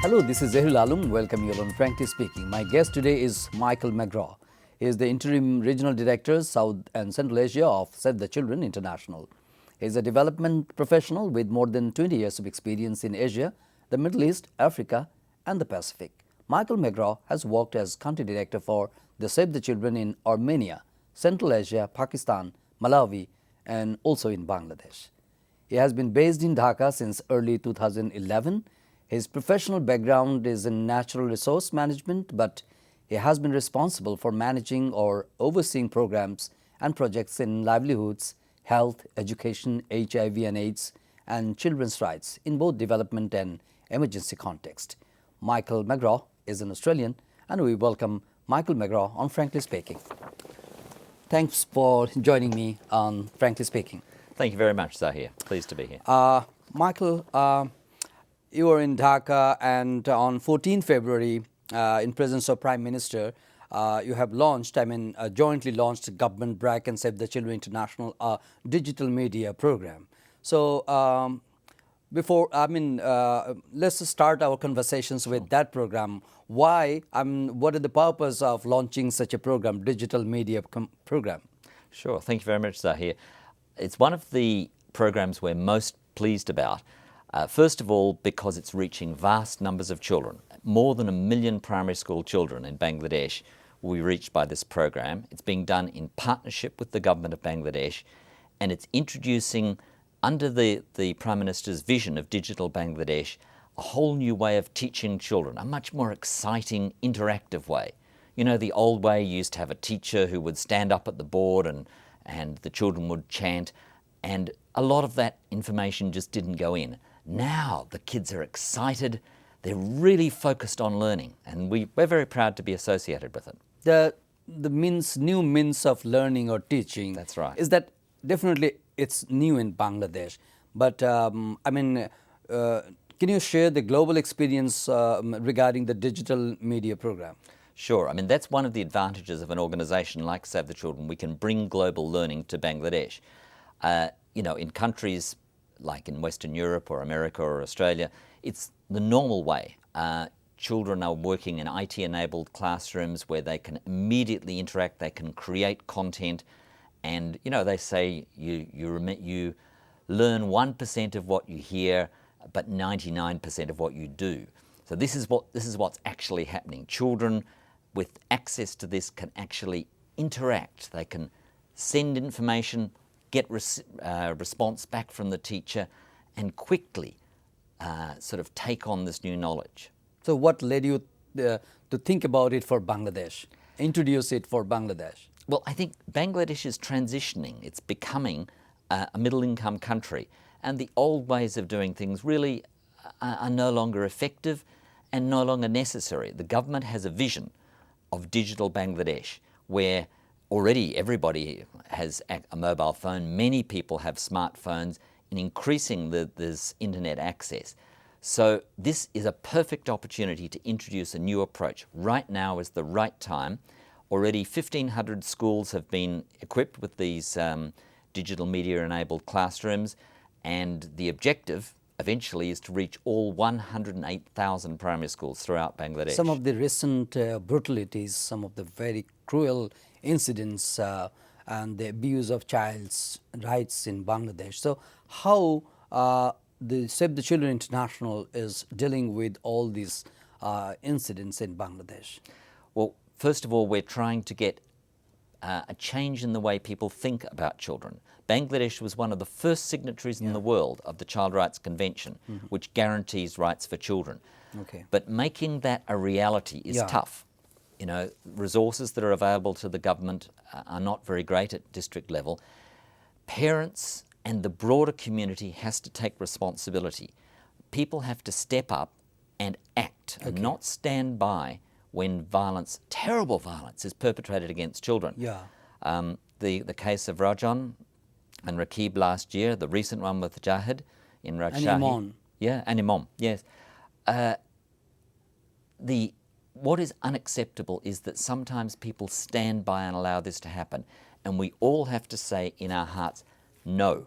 Hello, this is Zahirul Alum. Welcome you all on Frankly Speaking. My guest today is Michael McGraw. He is the Interim Regional Director, South and Central Asia of Save the Children International. He is a development professional with more than 20 years of experience in Asia, the Middle East, Africa and the Pacific. Michael McGraw has worked as Country Director for the Save the Children in Armenia, Central Asia, Pakistan, Malawi and also in Bangladesh. He has been based in Dhaka since early 2011. His professional background is in natural resource management, but he has been responsible for managing or overseeing programs and projects in livelihoods, health, education, HIV and AIDS, and children's rights in both development and emergency context. Michael McGraw is an Australian, and we welcome Michael McGraw on Frankly Speaking. Thanks for joining me on Frankly Speaking. Thank you very much, Zahir. Pleased to be here. Michael, you were in Dhaka, and on 14 February, in presence of Prime Minister, you have launched, jointly launched Government BRAC and Save the Children International digital media program. So, let's start our conversations with that program. Why? What is the purpose of launching such a program, digital media program? Sure. Thank you very much, Zahir. It's one of the programs we're most pleased about. First of all, because it's reaching vast numbers of children. More than 1 million primary school children in Bangladesh will be reached by this program. It's being done in partnership with the government of Bangladesh, and it's introducing, under the Prime Minister's vision of digital Bangladesh, a whole new way of teaching children, a much more exciting, interactive way. You know, the old way you used to have a teacher who would stand up at the board and the children would chant, and a lot of that information just didn't go in. Now the kids are excited, they're really focused on learning, and we're very proud to be associated with it. The new means of learning or teaching. That's right. Is that definitely it's new in Bangladesh, but can you share the global experience regarding the digital media program? Sure. That's one of the advantages of an organization like Save the Children. We can bring global learning to Bangladesh. In countries like in Western Europe or America or Australia, it's the normal way. Children are working in IT-enabled classrooms where they can immediately interact, they can create content, and they say you learn 1% of what you hear, but 99% of what you do. So this is what's actually happening. Children with access to this can actually interact. They can send information, get response back from the teacher, and quickly sort of take on this new knowledge. So what led you to think about it for Bangladesh, introduce it for Bangladesh? Well, I think Bangladesh is transitioning. It's becoming a middle-income country, and the old ways of doing things really are no longer effective and no longer necessary. The government has a vision of digital Bangladesh where already everybody has a mobile phone, many people have smartphones, and increasing this internet access. So this is a perfect opportunity to introduce a new approach. Right now is the right time. Already 1,500 schools have been equipped with these digital media-enabled classrooms, and the objective eventually is to reach all 108,000 primary schools throughout Bangladesh. Some of the recent brutalities, some of the very cruel incidents and the abuse of child's rights in Bangladesh. So how the Save the Children International is dealing with all these incidents in Bangladesh? Well, first of all, we're trying to get a change in the way people think about children. Bangladesh was one of the first signatories in the world of the Child Rights Convention, which guarantees rights for children. Okay. But making that a reality is tough. Resources that are available to the government are not very great at district level. Parents and the broader community has to take responsibility. People have to step up and act and not stand by when violence, terrible violence, is perpetrated against children. The case of Rajan and Rakib last year, the recent one with Jahid in Rajshahi. And Imam, yes. What is unacceptable is that sometimes people stand by and allow this to happen. And we all have to say in our hearts, no,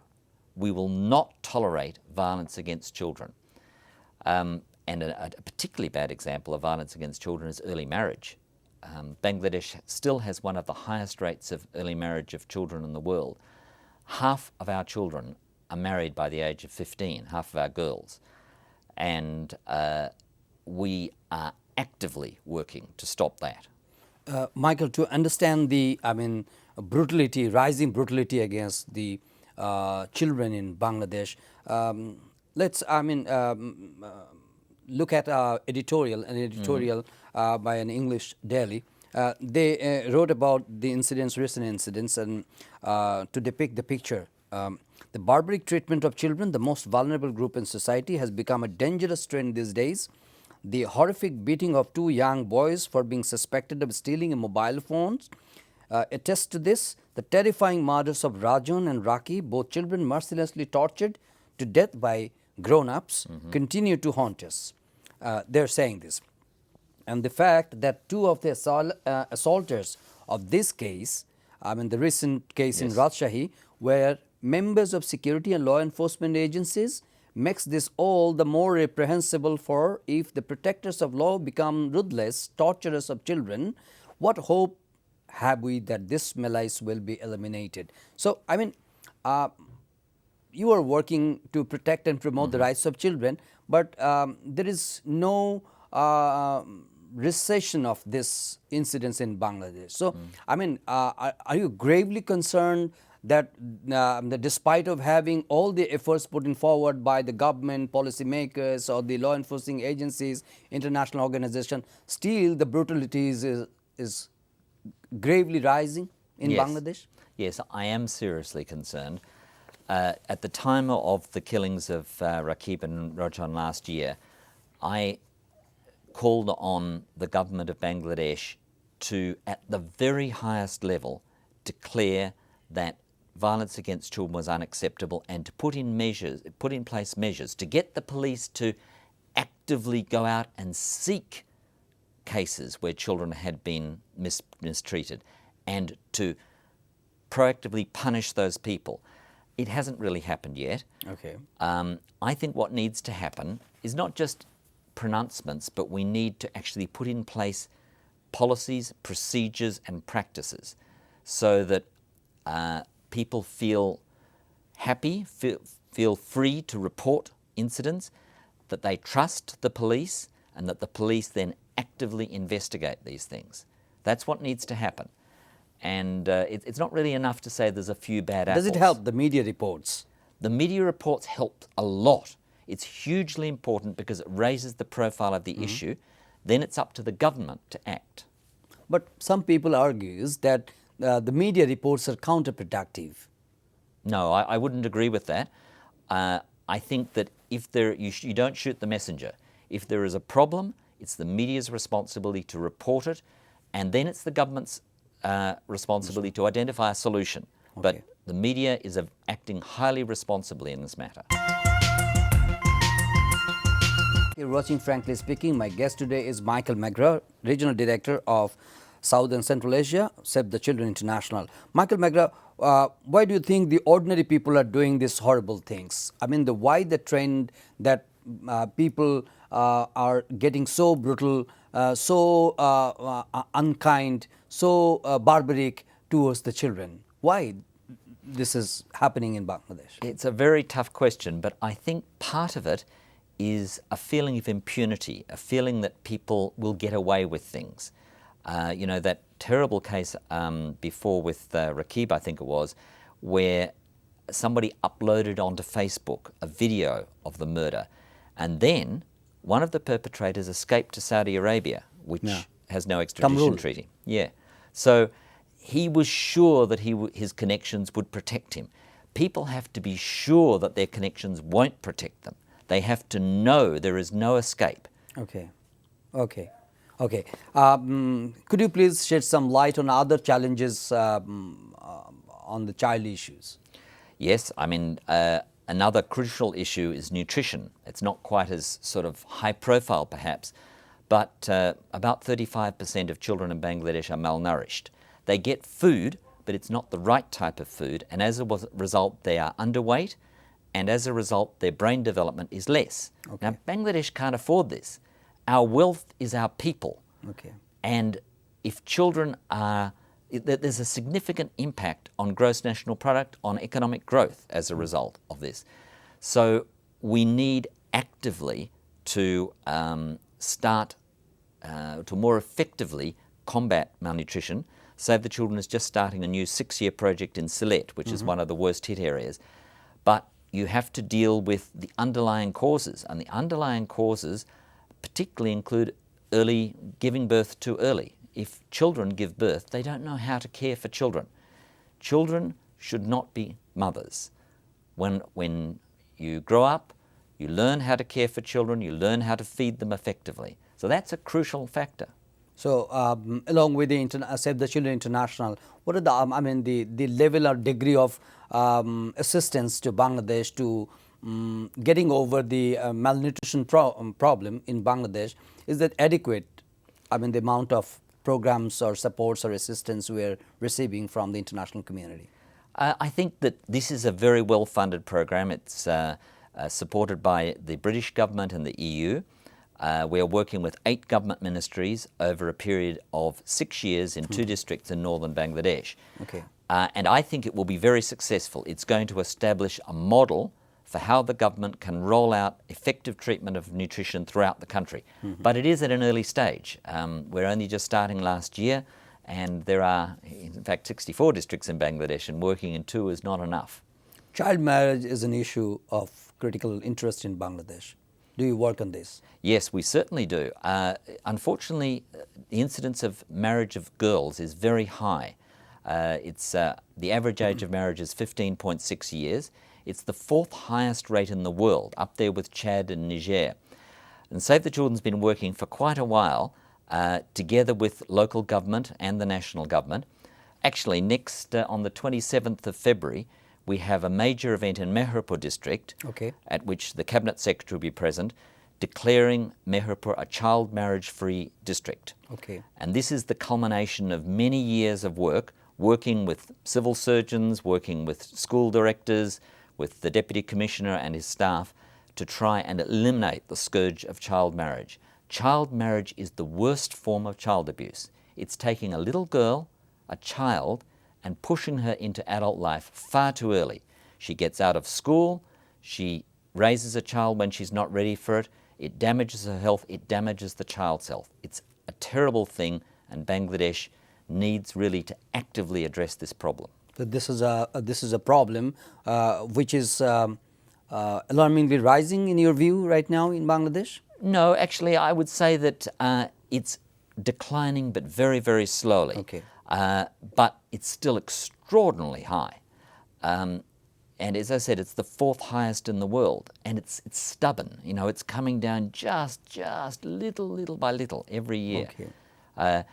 we will not tolerate violence against children. And a particularly bad example of violence against children is early marriage. Bangladesh still has one of the highest rates of early marriage of children in the world. Half of our children are married by the age of 15, half of our girls. And we are actively working to stop that. Michael, to understand the, brutality, rising brutality against the children in Bangladesh, let's, look at an editorial by an English daily. They wrote about the recent incidents, and to depict the picture. The barbaric treatment of children, the most vulnerable group in society, has become a dangerous trend these days. The horrific beating of 2 young boys for being suspected of stealing mobile phones attests to this. The terrifying murders of Rajan and Raki, both children mercilessly tortured to death by grown-ups, continue to haunt us. They're saying this. And the fact that 2 of the assaulters of this case, the recent case in Rajshahi, were members of security and law enforcement agencies, makes this all the more reprehensible. For if the protectors of law become ruthless torturers of children, what hope have we that this malice will be eliminated? So, you are working to protect and promote the rights of children, but there is no recession of this incidents in Bangladesh. So, are you gravely concerned that despite of having all the efforts put in forward by the government, policymakers, or the law enforcing agencies, international organization, still the brutality is gravely rising in Bangladesh? Yes, I am seriously concerned. At the time of the killings of Rakib and Rajan last year, I called on the government of Bangladesh to, at the very highest level, declare that violence against children was unacceptable, and to put in place measures to get the police to actively go out and seek cases where children had been mistreated, and to proactively punish those people. It hasn't really happened yet. Okay. I think what needs to happen is not just pronouncements, but we need to actually put in place policies, procedures, and practices so that people feel happy, feel free to report incidents, that they trust the police, and that the police then actively investigate these things. That's what needs to happen. And it's not really enough to say there's a few bad apples. Does it help, the media reports? The media reports help a lot. It's hugely important because it raises the profile of the issue. Then it's up to the government to act. But some people argue that the media reports are counterproductive. No, I wouldn't agree with that. I think that if you don't shoot the messenger. If there is a problem, it's the media's responsibility to report it, and then it's the government's responsibility to identify a solution. Okay. But the media is acting highly responsibly in this matter. You're watching Frankly Speaking. My guest today is Michael McGraw, Regional Director of South and Central Asia, Save the Children International. Michael McGraw, why do you think the ordinary people are doing these horrible things? Why the trend that people are getting so brutal, so unkind, so barbaric towards the children? Why this is happening in Bangladesh? It's a very tough question, but I think part of it is a feeling of impunity, a feeling that people will get away with things. That terrible case before with Rakib, I think it was, where somebody uploaded onto Facebook a video of the murder, and then one of the perpetrators escaped to Saudi Arabia, which has no extradition treaty. Yeah. So he was sure that his connections would protect him. People have to be sure that their connections won't protect them. They have to know there is no escape. Okay. Could you please shed some light on other challenges on the child issues? Yes, another crucial issue is nutrition. It's not quite as sort of high profile perhaps, but about 35% of children in Bangladesh are malnourished. They get food, but it's not the right type of food, and as a result they are underweight and as a result, their brain development is less. Okay. Now, Bangladesh can't afford this. Our wealth is our people. Okay. And if children are, there's a significant impact on gross national product, on economic growth as a result of this. So we need actively to start to more effectively combat malnutrition. Save the Children is just starting a new 6-year project in Sylhet, which is one of the worst hit areas. But you have to deal with the underlying causes, and the underlying causes particularly include early giving birth too early. If children give birth, they don't know how to care for children. Children should not be mothers. When you grow up, you learn how to care for children, you learn how to feed them effectively. So that's a crucial factor. So, along with the Save the Children International, what are the level or degree of assistance to Bangladesh to getting over the malnutrition problem in Bangladesh? Is that adequate? The amount of programs or supports or assistance we are receiving from the international community. I think that this is a very well-funded program. It's supported by the British government and the EU. We are working with 8 government ministries over a period of 6 years in 2 districts in northern Bangladesh. Okay. And I think it will be very successful. It's going to establish a model for how the government can roll out effective treatment of nutrition throughout the country. But it is at an early stage. We're only just starting last year, and there are, in fact, 64 districts in Bangladesh, and working in 2 is not enough. Child marriage is an issue of critical interest in Bangladesh. Do you work on this? Yes, we certainly do. Unfortunately, the incidence of marriage of girls is very high. The average age of marriage is 15.6 years. It's the 4th highest rate in the world, up there with Chad and Niger. And Save the Children's been working for quite a while, together with local government and the national government. Actually, next on the 27th of February, we have a major event in Mehrpur district, Okay. at which the Cabinet Secretary will be present, declaring Mehrpur a child marriage-free district. Okay. And this is the culmination of many years of work, working with civil surgeons, working with school directors, with the Deputy Commissioner and his staff, to try and eliminate the scourge of child marriage. Child marriage is the worst form of child abuse. It's taking a little girl, a child, and pushing her into adult life far too early. She gets out of school, she raises a child when she's not ready for it, it damages her health, it damages the child's health. It's a terrible thing, and Bangladesh needs really to actively address this problem. So this is a problem which is alarmingly rising in your view right now in Bangladesh? No, actually I would say that it's declining, but very, very slowly. Okay. But it's still extraordinarily high. And as I said, it's the 4th highest in the world, and it's stubborn. You know, it's coming down just little by little every year. Okay.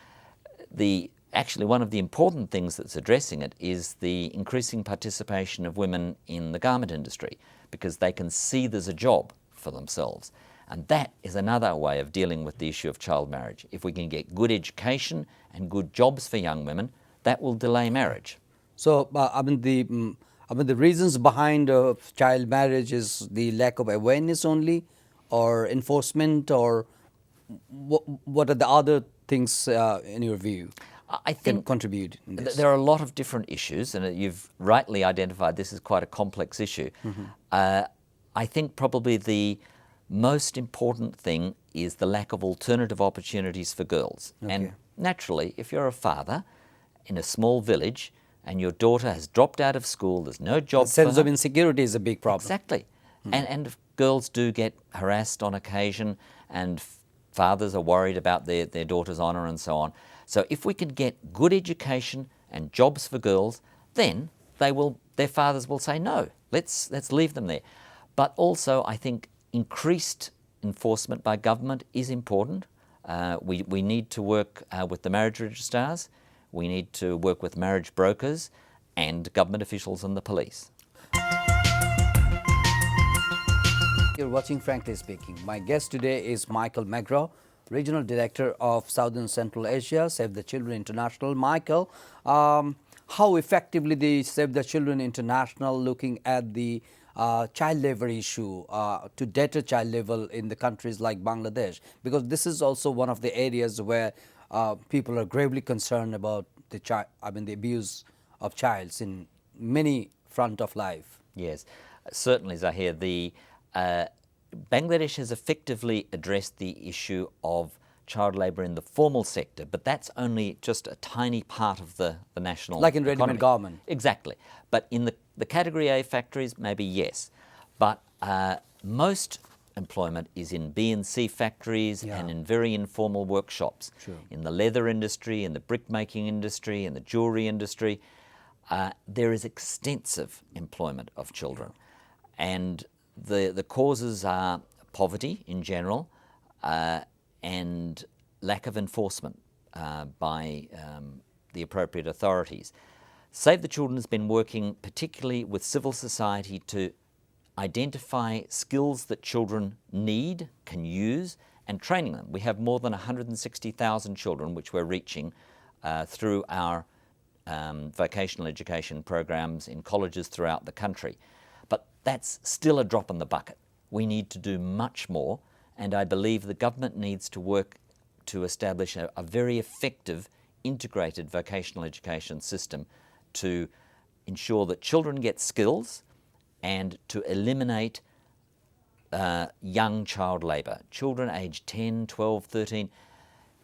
Actually, one of the important things that's addressing it is the increasing participation of women in the garment industry, because they can see there's a job for themselves. And that is another way of dealing with the issue of child marriage. If we can get good education and good jobs for young women, that will delay marriage. So, the reasons behind child marriage is the lack of awareness only, or enforcement, or what are the other things in your view I can think contribute in this? there are a lot of different issues, and you've rightly identified this as quite a complex issue. I think probably the most important thing is the lack of alternative opportunities for girls. Okay. And naturally, if you're a father in a small village and your daughter has dropped out of school, there's no job for her. Sense of insecurity is a big problem. Exactly. And girls do get harassed on occasion, and fathers are worried about their daughter's honour and so on. So if we can get good education and jobs for girls, then their fathers will say, no, let's leave them there. But also, I think increased enforcement by government is important. We need to work with the marriage registrars. We need to work with marriage brokers and government officials and the police. You're watching Frankly Speaking. My guest today is Michael McGraw, Regional Director of Southern Central Asia, Save the Children International. Michael, how effectively the Save the Children International looking at the child labor issue to deter child labor in the countries like Bangladesh? Because this is also one of the areas where people are gravely concerned about the abuse of childs in many front of life. Yes, certainly, Zahir. Bangladesh has effectively addressed the issue of child labour in the formal sector, but that's only just a tiny part of the national Like in economy. ready-made garment. Exactly. But in the Category A factories, maybe yes. But most employment is in B and C factories and in very informal workshops. True. In the leather industry, in the brick-making industry, in the jewellery industry, there is extensive employment of children. And the causes are poverty in general and lack of enforcement by the appropriate authorities. Save the Children has been working particularly with civil society to identify skills that children need, can use, and training them. We have more than 160,000 children which we're reaching through our vocational education programs in colleges throughout the country. But that's still a drop in the bucket. We need to do much more, and I believe the government needs to work to establish a very effective integrated vocational education system to ensure that children get skills and to eliminate young child labour. Children aged 10, 12, 13,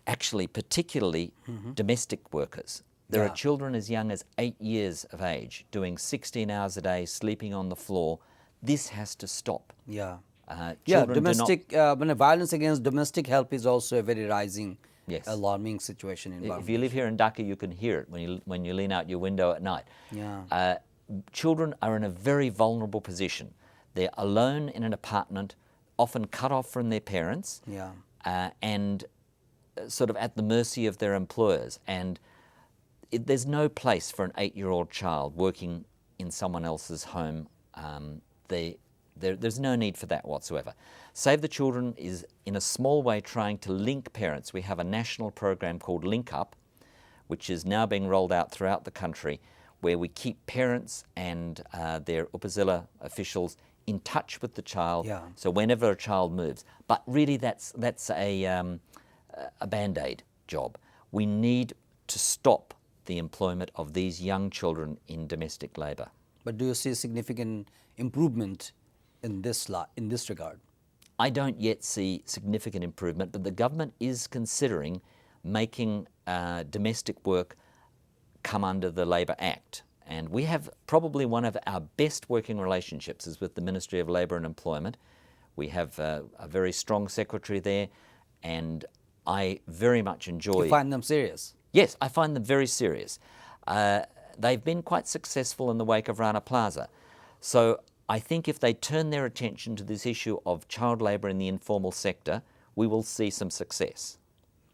actually particularly domestic workers. There are children as young as 8 years of age doing 16 hours a day, sleeping on the floor. This has to stop. Domestic violence against domestic help is also a very rising, alarming situation in Bangladesh. If you live here in Dhaka, you can hear it when you lean out your window at night. Children are in a very vulnerable position. They're alone in an apartment, often cut off from their parents, and sort of at the mercy of their employers. And there's no place for an 8-year-old child working in someone else's home. There's no need for that whatsoever. Save the Children is in a small way trying to link parents. We have a national program called Link Up, which is now being rolled out throughout the country, where we keep parents and their Upazila officials in touch with the child. So whenever a child moves, but really that's a band-aid job. We need to stop the employment of these young children in domestic labour. But do you see a significant improvement in this regard? I don't yet see significant improvement, but the government is considering making domestic work come under the Labour Act. And we have probably one of our best working relationships is with the Ministry of Labour and Employment. We have a very strong secretary there, and I very much enjoy... You find them serious? Yes, I find them very serious. They've been quite successful in the wake of Rana Plaza. So I think if they turn their attention to this issue of child labour in the informal sector, we will see some success.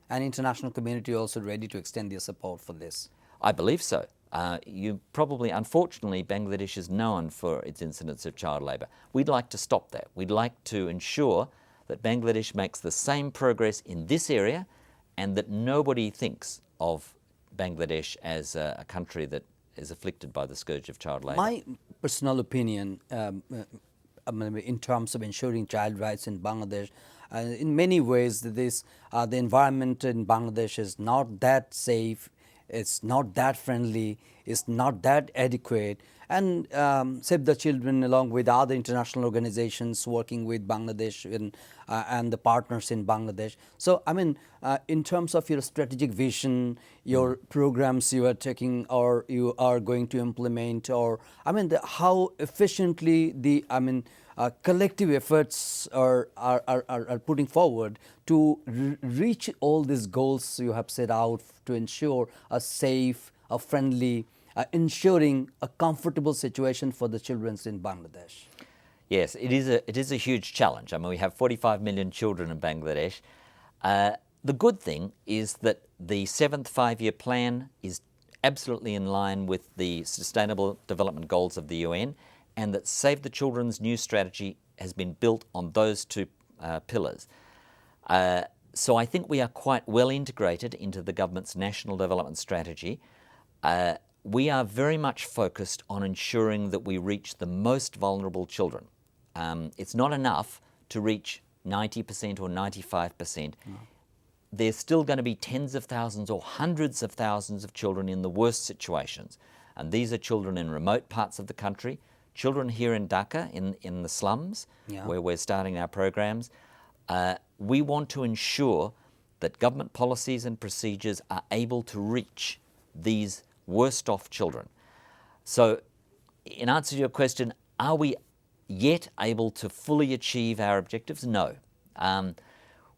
And international community also ready to extend their support for this? I believe so. Unfortunately, Bangladesh is known for its incidents of child labour. We'd like to stop that. We'd like to ensure that Bangladesh makes the same progress in this area and that nobody thinks of Bangladesh as a country that is afflicted by the scourge of child labour. My personal opinion in terms of ensuring child rights in Bangladesh, in many ways the environment in Bangladesh is not that safe, it's not that friendly, it's not that adequate. And Save the Children, along with other international organizations working with Bangladesh and the partners in Bangladesh. So, in terms of your strategic vision, your programs you are taking or you are going to implement, or how efficiently the collective efforts are putting forward to reach all these goals you have set out to ensure a safe, a friendly, ensuring a comfortable situation for the children in Bangladesh. Yes, it is a huge challenge. We have 45 million children in Bangladesh. The good thing is that the 7th five-year plan is absolutely in line with the Sustainable Development Goals of the UN, and that Save the Children's new strategy has been built on those two pillars. So I think we are quite well integrated into the government's national development strategy. we are very much focused on ensuring that we reach the most vulnerable children. It's not enough to reach 90% or 95%. No. There's still going to be tens of thousands or hundreds of thousands of children in the worst situations. And these are children in remote parts of the country, children here in Dhaka, in the slums, where we're starting our programs. We want to ensure that government policies and procedures are able to reach these worst off children. So in answer to your question, are we yet able to fully achieve our objectives? No.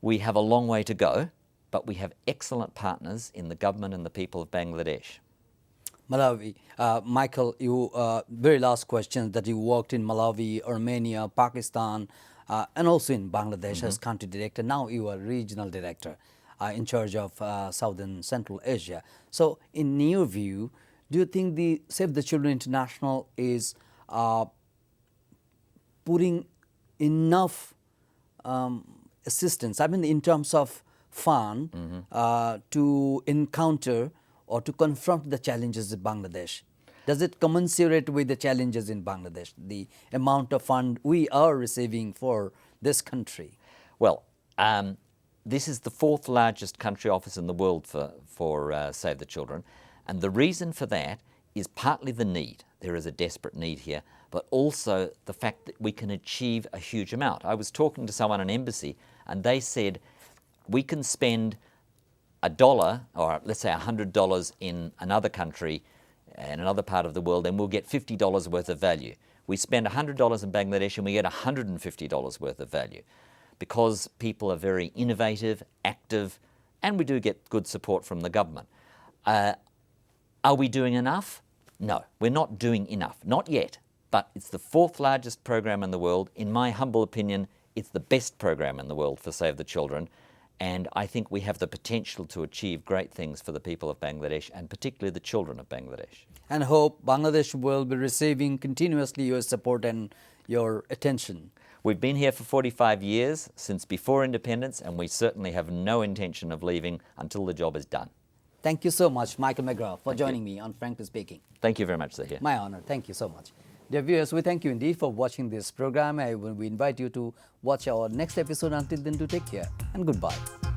We have a long way to go, but we have excellent partners in the government and the people of Bangladesh. Malawi, Michael, you very last question, that you worked in Malawi, Armenia, Pakistan, and also in Bangladesh as country director. Now you are regional director in charge of Southern Central Asia. So in your view, do you think the Save the Children International is putting enough assistance, I mean in terms of fund, to encounter or to confront the challenges in Bangladesh? Does it commensurate with the challenges in Bangladesh, the amount of fund we are receiving for this country? Well, this is the fourth largest country office in the world for Save the Children. And the reason for that is partly the need. There is a desperate need here, but also the fact that we can achieve a huge amount. I was talking to someone in an embassy, and they said, we can spend $1, or let's say $100 in another country, in another part of the world, and we'll get $50 worth of value. We spend $100 in Bangladesh and we get $150 worth of value, because people are very innovative, active, and we do get good support from the government. Are we doing enough? No, we're not doing enough, not yet, but it's the fourth largest program in the world. In my humble opinion, it's the best program in the world for Save the Children. And I think we have the potential to achieve great things for the people of Bangladesh, and particularly the children of Bangladesh. And hope Bangladesh will be receiving continuously your support and your attention. We've been here for 45 years, since before independence, and we certainly have no intention of leaving until the job is done. Thank you so much, Michael McGraw, for joining me on Frankly Speaking. Thank you very much, Zahir. My honor. Thank you so much. Dear viewers, we thank you indeed for watching this program. We invite you to watch our next episode. Until then, do take care and goodbye.